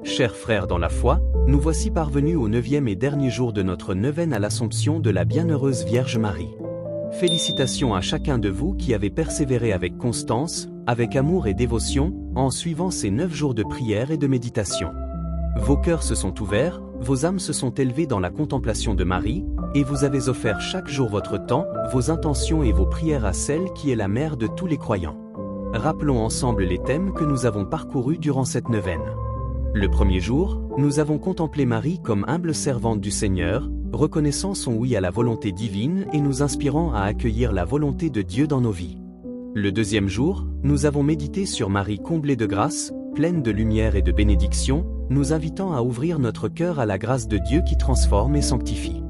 Chers frères dans la foi, nous voici parvenus au 9e et dernier jour de notre neuvaine à l'Assomption de la Bienheureuse Vierge Marie. Félicitations à chacun de vous qui avez persévéré avec constance, avec amour et dévotion, en suivant ces 9 jours de prière et de méditation. Vos cœurs se sont ouverts, vos âmes se sont élevées dans la contemplation de Marie, et vous avez offert chaque jour votre temps, vos intentions et vos prières à celle qui est la mère de tous les croyants. Rappelons ensemble les thèmes que nous avons parcourus durant cette neuvaine. Le premier jour, nous avons contemplé Marie comme humble servante du Seigneur, reconnaissant son oui à la volonté divine et nous inspirant à accueillir la volonté de Dieu dans nos vies. Le deuxième jour, nous avons médité sur Marie comblée de grâce, pleine de lumière et de bénédiction, nous invitant à ouvrir notre cœur à la grâce de Dieu qui transforme et sanctifie.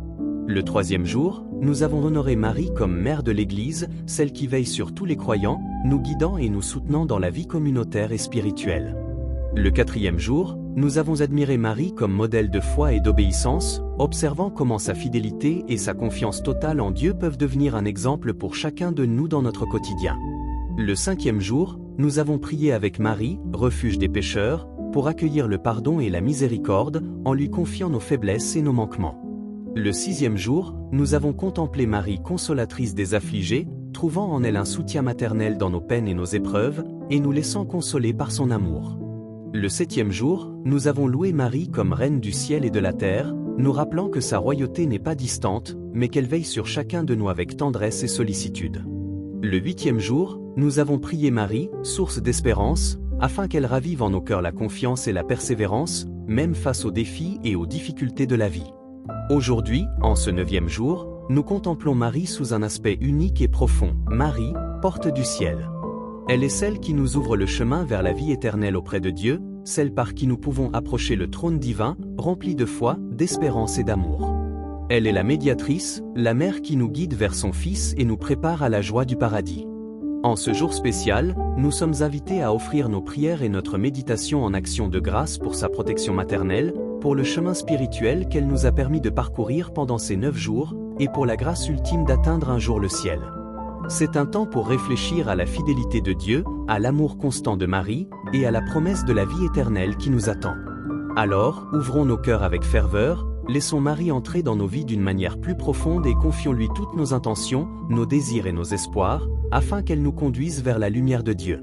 Le troisième jour, nous avons honoré Marie comme mère de l'Église, celle qui veille sur tous les croyants, nous guidant et nous soutenant dans la vie communautaire et spirituelle. Le quatrième jour, nous avons admiré Marie comme modèle de foi et d'obéissance, observant comment sa fidélité et sa confiance totale en Dieu peuvent devenir un exemple pour chacun de nous dans notre quotidien. Le cinquième jour, nous avons prié avec Marie, refuge des pécheurs, pour accueillir le pardon et la miséricorde, en lui confiant nos faiblesses et nos manquements. Le sixième jour, nous avons contemplé Marie consolatrice des affligés, trouvant en elle un soutien maternel dans nos peines et nos épreuves, et nous laissant consoler par son amour. Le septième jour, nous avons loué Marie comme reine du ciel et de la terre, nous rappelant que sa royauté n'est pas distante, mais qu'elle veille sur chacun de nous avec tendresse et sollicitude. Le huitième jour, nous avons prié Marie, source d'espérance, afin qu'elle ravive en nos cœurs la confiance et la persévérance, même face aux défis et aux difficultés de la vie. Aujourd'hui, en ce 9e jour, nous contemplons Marie sous un aspect unique et profond. Marie, porte du ciel. Elle est celle qui nous ouvre le chemin vers la vie éternelle auprès de Dieu, celle par qui nous pouvons approcher le trône divin, rempli de foi, d'espérance et d'amour. Elle est la médiatrice, la mère qui nous guide vers son Fils et nous prépare à la joie du paradis. En ce jour spécial, nous sommes invités à offrir nos prières et notre méditation en action de grâce pour sa protection maternelle, pour le chemin spirituel qu'elle nous a permis de parcourir pendant ces 9 jours, et pour la grâce ultime d'atteindre un jour le ciel. C'est un temps pour réfléchir à la fidélité de Dieu, à l'amour constant de Marie, et à la promesse de la vie éternelle qui nous attend. Alors, ouvrons nos cœurs avec ferveur, laissons Marie entrer dans nos vies d'une manière plus profonde et confions-lui toutes nos intentions, nos désirs et nos espoirs, afin qu'elle nous conduise vers la lumière de Dieu.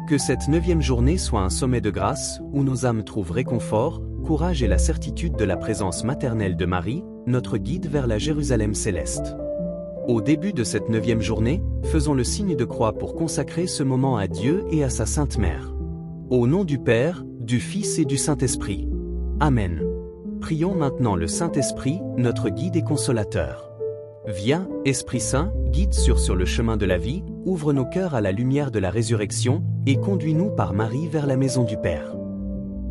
Que cette 9e journée soit un sommet de grâce, où nos âmes trouvent réconfort, courage et la certitude de la présence maternelle de Marie, notre guide vers la Jérusalem céleste. Au début de cette 9e journée, faisons le signe de croix pour consacrer ce moment à Dieu et à sa Sainte Mère. Au nom du Père, du Fils et du Saint-Esprit. Amen. Prions maintenant le Saint-Esprit, notre guide et consolateur. Viens, Esprit Saint, guide sur le chemin de la vie, ouvre nos cœurs à la lumière de la résurrection, et conduis-nous par Marie vers la maison du Père.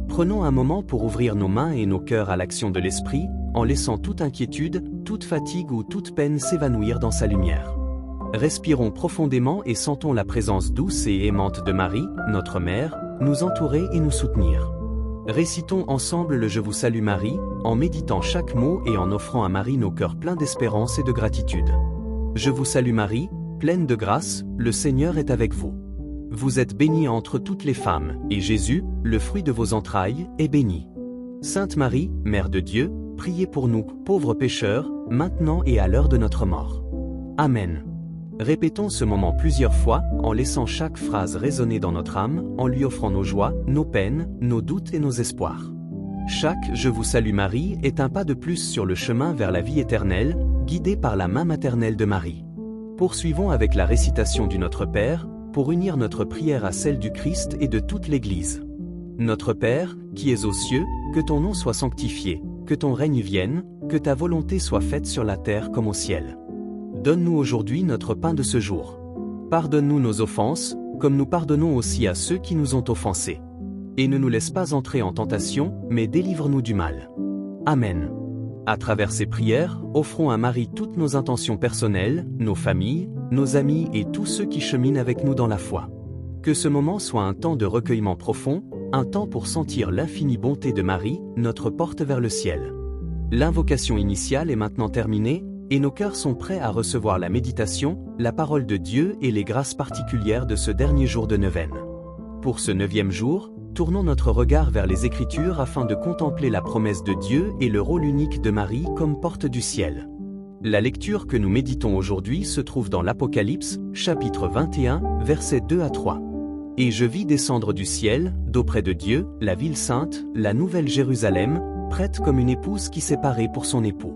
Prenons un moment pour ouvrir nos mains et nos cœurs à l'action de l'Esprit, en laissant toute inquiétude, toute fatigue ou toute peine s'évanouir dans sa lumière. Respirons profondément et sentons la présence douce et aimante de Marie, notre Mère, nous entourer et nous soutenir. Récitons ensemble le Je vous salue Marie, en méditant chaque mot et en offrant à Marie nos cœurs pleins d'espérance et de gratitude. Je vous salue Marie, pleine de grâce, le Seigneur est avec vous. Vous êtes bénie entre toutes les femmes, et Jésus, le fruit de vos entrailles, est béni. Sainte Marie, Mère de Dieu, priez pour nous, pauvres pécheurs, maintenant et à l'heure de notre mort. Amen. Répétons ce moment plusieurs fois, en laissant chaque phrase résonner dans notre âme, en lui offrant nos joies, nos peines, nos doutes et nos espoirs. Chaque « Je vous salue Marie » est un pas de plus sur le chemin vers la vie éternelle, guidé par la main maternelle de Marie. Poursuivons avec la récitation du Notre Père, pour unir notre prière à celle du Christ et de toute l'Église. Notre Père, qui es aux cieux, que ton nom soit sanctifié, que ton règne vienne, que ta volonté soit faite sur la terre comme au ciel. Donne-nous aujourd'hui notre pain de ce jour. Pardonne-nous nos offenses, comme nous pardonnons aussi à ceux qui nous ont offensés. Et ne nous laisse pas entrer en tentation, mais délivre-nous du mal. Amen. À travers ces prières, offrons à Marie toutes nos intentions personnelles, nos familles, nos amis et tous ceux qui cheminent avec nous dans la foi. Que ce moment soit un temps de recueillement profond, un temps pour sentir l'infinie bonté de Marie, notre porte vers le ciel. L'invocation initiale est maintenant terminée, et nos cœurs sont prêts à recevoir la méditation, la parole de Dieu et les grâces particulières de ce dernier jour de neuvaine. Pour ce 9e jour, tournons notre regard vers les Écritures afin de contempler la promesse de Dieu et le rôle unique de Marie comme porte du ciel. La lecture que nous méditons aujourd'hui se trouve dans l'Apocalypse, chapitre 21, versets 2 à 3. « Et je vis descendre du ciel, d'auprès de Dieu, la ville sainte, la nouvelle Jérusalem, prête comme une épouse qui s'est parée pour son époux.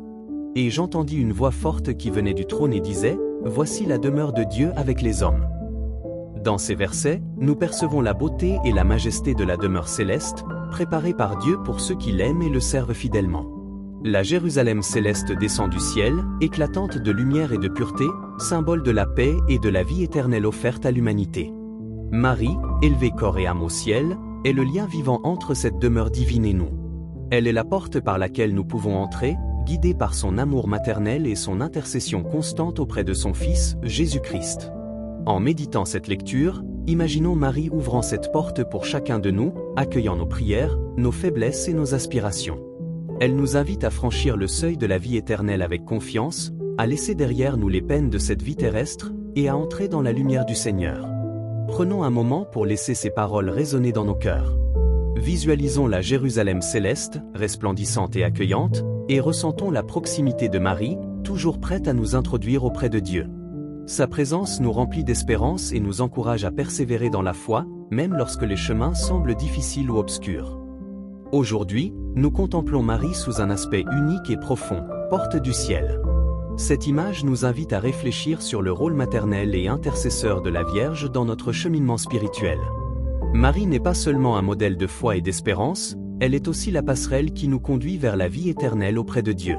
Et j'entendis une voix forte qui venait du trône et disait, « Voici la demeure de Dieu avec les hommes. » Dans ces versets, nous percevons la beauté et la majesté de la demeure céleste, préparée par Dieu pour ceux qui l'aiment et le servent fidèlement. La Jérusalem céleste descend du ciel, éclatante de lumière et de pureté, symbole de la paix et de la vie éternelle offerte à l'humanité. Marie, élevée corps et âme au ciel, est le lien vivant entre cette demeure divine et nous. Elle est la porte par laquelle nous pouvons entrer, guidée par son amour maternel et son intercession constante auprès de son Fils, Jésus-Christ. En méditant cette lecture, imaginons Marie ouvrant cette porte pour chacun de nous, accueillant nos prières, nos faiblesses et nos aspirations. Elle nous invite à franchir le seuil de la vie éternelle avec confiance, à laisser derrière nous les peines de cette vie terrestre, et à entrer dans la lumière du Seigneur. Prenons un moment pour laisser ces paroles résonner dans nos cœurs. Visualisons la Jérusalem céleste, resplendissante et accueillante, et ressentons la proximité de Marie, toujours prête à nous introduire auprès de Dieu. Sa présence nous remplit d'espérance et nous encourage à persévérer dans la foi, même lorsque les chemins semblent difficiles ou obscurs. Aujourd'hui, nous contemplons Marie sous un aspect unique et profond, porte du ciel. Cette image nous invite à réfléchir sur le rôle maternel et intercesseur de la Vierge dans notre cheminement spirituel. Marie n'est pas seulement un modèle de foi et d'espérance, elle est aussi la passerelle qui nous conduit vers la vie éternelle auprès de Dieu.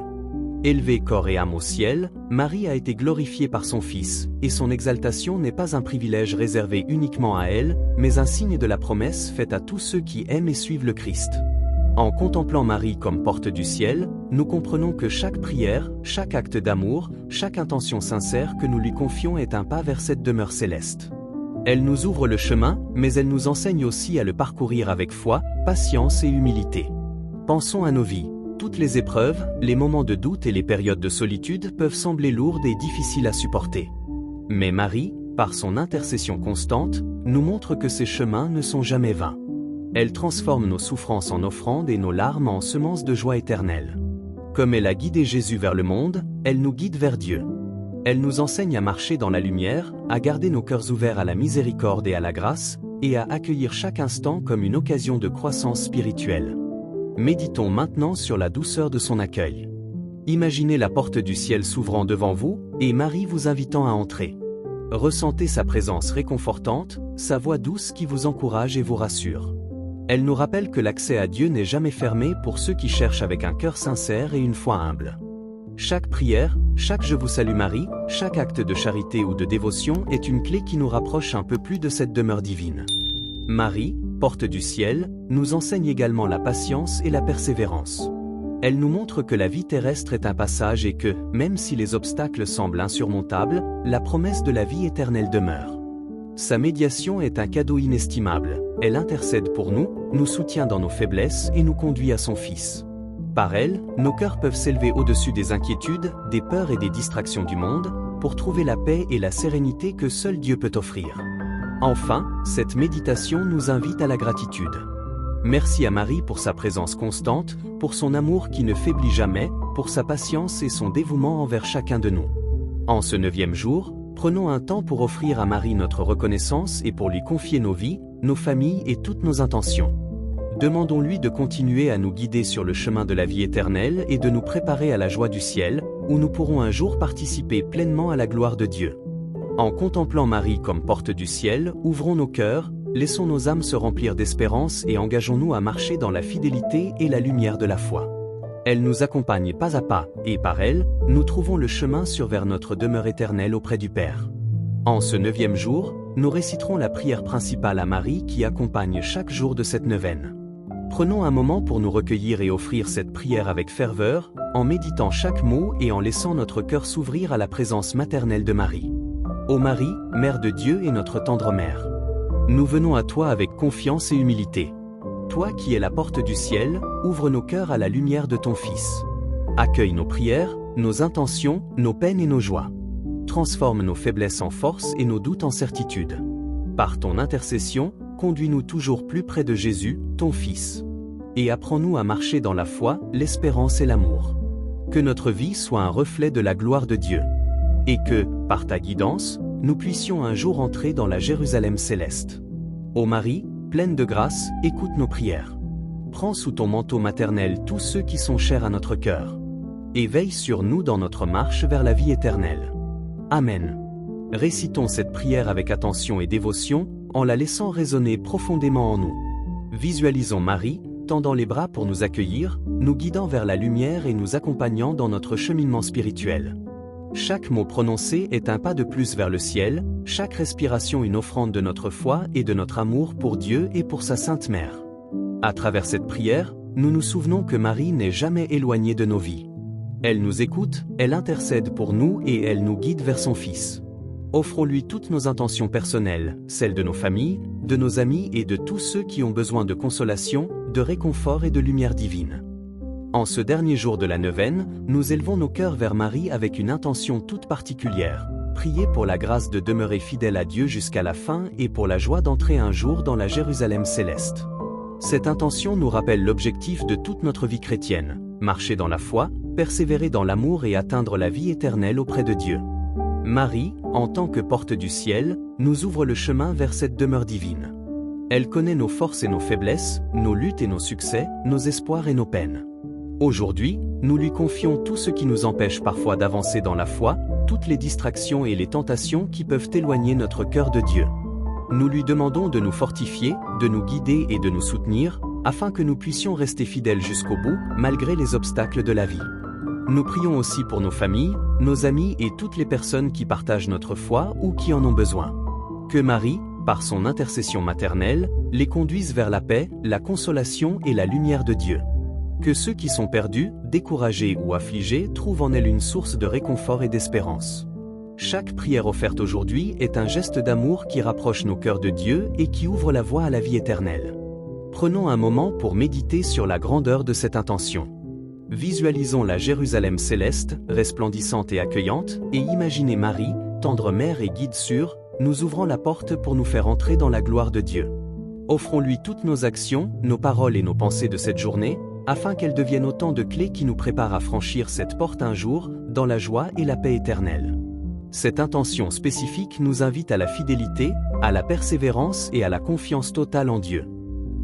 Élevée corps et âme au ciel, Marie a été glorifiée par son Fils, et son exaltation n'est pas un privilège réservé uniquement à elle, mais un signe de la promesse faite à tous ceux qui aiment et suivent le Christ. En contemplant Marie comme porte du ciel, nous comprenons que chaque prière, chaque acte d'amour, chaque intention sincère que nous lui confions est un pas vers cette demeure céleste. Elle nous ouvre le chemin, mais elle nous enseigne aussi à le parcourir avec foi, patience et humilité. Pensons à nos vies. Toutes les épreuves, les moments de doute et les périodes de solitude peuvent sembler lourdes et difficiles à supporter. Mais Marie, par son intercession constante, nous montre que ces chemins ne sont jamais vains. Elle transforme nos souffrances en offrandes et nos larmes en semences de joie éternelle. Comme elle a guidé Jésus vers le monde, elle nous guide vers Dieu. Elle nous enseigne à marcher dans la lumière, à garder nos cœurs ouverts à la miséricorde et à la grâce, et à accueillir chaque instant comme une occasion de croissance spirituelle. Méditons maintenant sur la douceur de son accueil. Imaginez la porte du ciel s'ouvrant devant vous, et Marie vous invitant à entrer. Ressentez sa présence réconfortante, sa voix douce qui vous encourage et vous rassure. Elle nous rappelle que l'accès à Dieu n'est jamais fermé pour ceux qui cherchent avec un cœur sincère et une foi humble. Chaque prière, chaque Je vous salue Marie, chaque acte de charité ou de dévotion est une clé qui nous rapproche un peu plus de cette demeure divine. Marie, porte du ciel, nous enseigne également la patience et la persévérance. Elle nous montre que la vie terrestre est un passage et que, même si les obstacles semblent insurmontables, la promesse de la vie éternelle demeure. Sa médiation est un cadeau inestimable. Elle intercède pour nous, nous soutient dans nos faiblesses et nous conduit à son Fils. Par elle, nos cœurs peuvent s'élever au-dessus des inquiétudes, des peurs et des distractions du monde, pour trouver la paix et la sérénité que seul Dieu peut offrir. Enfin, cette méditation nous invite à la gratitude. Merci à Marie pour sa présence constante, pour son amour qui ne faiblit jamais, pour sa patience et son dévouement envers chacun de nous. En ce 9e jour, prenons un temps pour offrir à Marie notre reconnaissance et pour lui confier nos vies, nos familles et toutes nos intentions. Demandons-lui de continuer à nous guider sur le chemin de la vie éternelle et de nous préparer à la joie du ciel, où nous pourrons un jour participer pleinement à la gloire de Dieu. En contemplant Marie comme porte du ciel, ouvrons nos cœurs, laissons nos âmes se remplir d'espérance et engageons-nous à marcher dans la fidélité et la lumière de la foi. Elle nous accompagne pas à pas, et par elle, nous trouvons le chemin vers notre demeure éternelle auprès du Père. En ce 9e jour, nous réciterons la prière principale à Marie qui accompagne chaque jour de cette neuvaine. Prenons un moment pour nous recueillir et offrir cette prière avec ferveur, en méditant chaque mot et en laissant notre cœur s'ouvrir à la présence maternelle de Marie. Ô Marie, Mère de Dieu et notre tendre Mère, nous venons à toi avec confiance et humilité. Toi qui es la porte du ciel, ouvre nos cœurs à la lumière de ton Fils. Accueille nos prières, nos intentions, nos peines et nos joies. Transforme nos faiblesses en force et nos doutes en certitude. Par ton intercession, conduis-nous toujours plus près de Jésus, ton Fils. Et apprends-nous à marcher dans la foi, l'espérance et l'amour. Que notre vie soit un reflet de la gloire de Dieu. Et que, par ta guidance, nous puissions un jour entrer dans la Jérusalem céleste. Ô Marie, pleine de grâce, écoute nos prières. Prends sous ton manteau maternel tous ceux qui sont chers à notre cœur. Et veille sur nous dans notre marche vers la vie éternelle. Amen. Récitons cette prière avec attention et dévotion, en la laissant résonner profondément en nous. Visualisons Marie, tendant les bras pour nous accueillir, nous guidant vers la lumière et nous accompagnant dans notre cheminement spirituel. Chaque mot prononcé est un pas de plus vers le ciel, chaque respiration une offrande de notre foi et de notre amour pour Dieu et pour sa Sainte Mère. À travers cette prière, nous nous souvenons que Marie n'est jamais éloignée de nos vies. Elle nous écoute, elle intercède pour nous et elle nous guide vers son Fils. Offrons-lui toutes nos intentions personnelles, celles de nos familles, de nos amis et de tous ceux qui ont besoin de consolation, de réconfort et de lumière divine. En ce dernier jour de la neuvaine, nous élevons nos cœurs vers Marie avec une intention toute particulière. Priez pour la grâce de demeurer fidèle à Dieu jusqu'à la fin et pour la joie d'entrer un jour dans la Jérusalem céleste. Cette intention nous rappelle l'objectif de toute notre vie chrétienne, marcher dans la foi, persévérer dans l'amour et atteindre la vie éternelle auprès de Dieu. Marie, en tant que porte du ciel, nous ouvre le chemin vers cette demeure divine. Elle connaît nos forces et nos faiblesses, nos luttes et nos succès, nos espoirs et nos peines. Aujourd'hui, nous lui confions tout ce qui nous empêche parfois d'avancer dans la foi, toutes les distractions et les tentations qui peuvent éloigner notre cœur de Dieu. Nous lui demandons de nous fortifier, de nous guider et de nous soutenir, afin que nous puissions rester fidèles jusqu'au bout, malgré les obstacles de la vie. Nous prions aussi pour nos familles, nos amis et toutes les personnes qui partagent notre foi ou qui en ont besoin. Que Marie, par son intercession maternelle, les conduise vers la paix, la consolation et la lumière de Dieu. Que ceux qui sont perdus, découragés ou affligés trouvent en elle une source de réconfort et d'espérance. Chaque prière offerte aujourd'hui est un geste d'amour qui rapproche nos cœurs de Dieu et qui ouvre la voie à la vie éternelle. Prenons un moment pour méditer sur la grandeur de cette intention. Visualisons la Jérusalem céleste, resplendissante et accueillante, et imaginez Marie, tendre mère et guide sûre, nous ouvrant la porte pour nous faire entrer dans la gloire de Dieu. Offrons-lui toutes nos actions, nos paroles et nos pensées de cette journée, afin qu'elles deviennent autant de clés qui nous préparent à franchir cette porte un jour, dans la joie et la paix éternelle. Cette intention spécifique nous invite à la fidélité, à la persévérance et à la confiance totale en Dieu.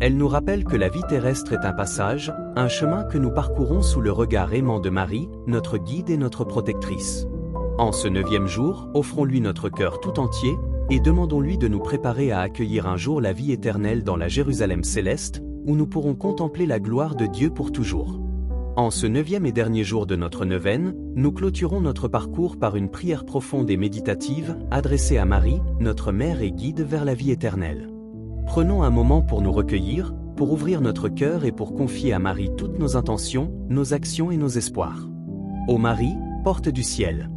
Elle nous rappelle que la vie terrestre est un passage, un chemin que nous parcourons sous le regard aimant de Marie, notre guide et notre protectrice. En ce 9e jour, offrons-lui notre cœur tout entier, et demandons-lui de nous préparer à accueillir un jour la vie éternelle dans la Jérusalem céleste, où nous pourrons contempler la gloire de Dieu pour toujours. En ce 9e et dernier jour de notre neuvaine, nous clôturons notre parcours par une prière profonde et méditative, adressée à Marie, notre mère et guide vers la vie éternelle. Prenons un moment pour nous recueillir, pour ouvrir notre cœur et pour confier à Marie toutes nos intentions, nos actions et nos espoirs. Ô Marie, porte du ciel,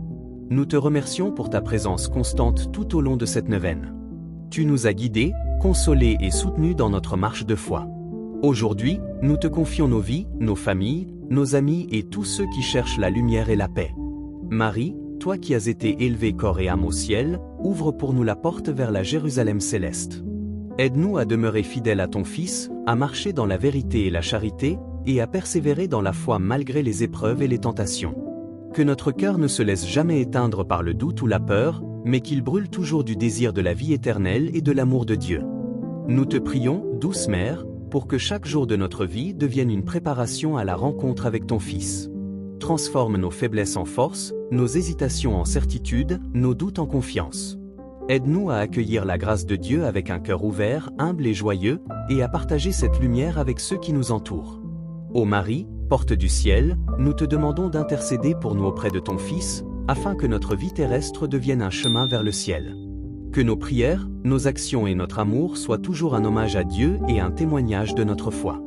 nous te remercions pour ta présence constante tout au long de cette neuvaine. Tu nous as guidés, consolés et soutenus dans notre marche de foi. Aujourd'hui, nous te confions nos vies, nos familles, nos amis et tous ceux qui cherchent la lumière et la paix. Marie, toi qui as été élevée corps et âme au ciel, ouvre pour nous la porte vers la Jérusalem céleste. Aide-nous à demeurer fidèles à ton Fils, à marcher dans la vérité et la charité, et à persévérer dans la foi malgré les épreuves et les tentations. Que notre cœur ne se laisse jamais éteindre par le doute ou la peur, mais qu'il brûle toujours du désir de la vie éternelle et de l'amour de Dieu. Nous te prions, douce Mère, pour que chaque jour de notre vie devienne une préparation à la rencontre avec ton Fils. Transforme nos faiblesses en force, nos hésitations en certitude, nos doutes en confiance. Aide-nous à accueillir la grâce de Dieu avec un cœur ouvert, humble et joyeux, et à partager cette lumière avec ceux qui nous entourent. Ô Marie, porte du ciel, nous te demandons d'intercéder pour nous auprès de ton Fils, afin que notre vie terrestre devienne un chemin vers le ciel. Que nos prières, nos actions et notre amour soient toujours un hommage à Dieu et un témoignage de notre foi.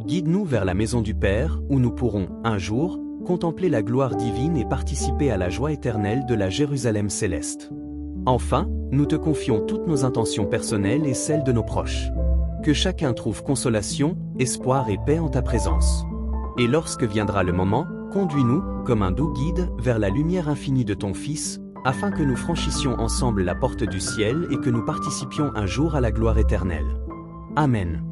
Guide-nous vers la maison du Père, où nous pourrons, un jour, contempler la gloire divine et participer à la joie éternelle de la Jérusalem céleste. Enfin, nous te confions toutes nos intentions personnelles et celles de nos proches. Que chacun trouve consolation, espoir et paix en ta présence. Et lorsque viendra le moment, conduis-nous, comme un doux guide, vers la lumière infinie de ton Fils, afin que nous franchissions ensemble la porte du ciel et que nous participions un jour à la gloire éternelle. Amen.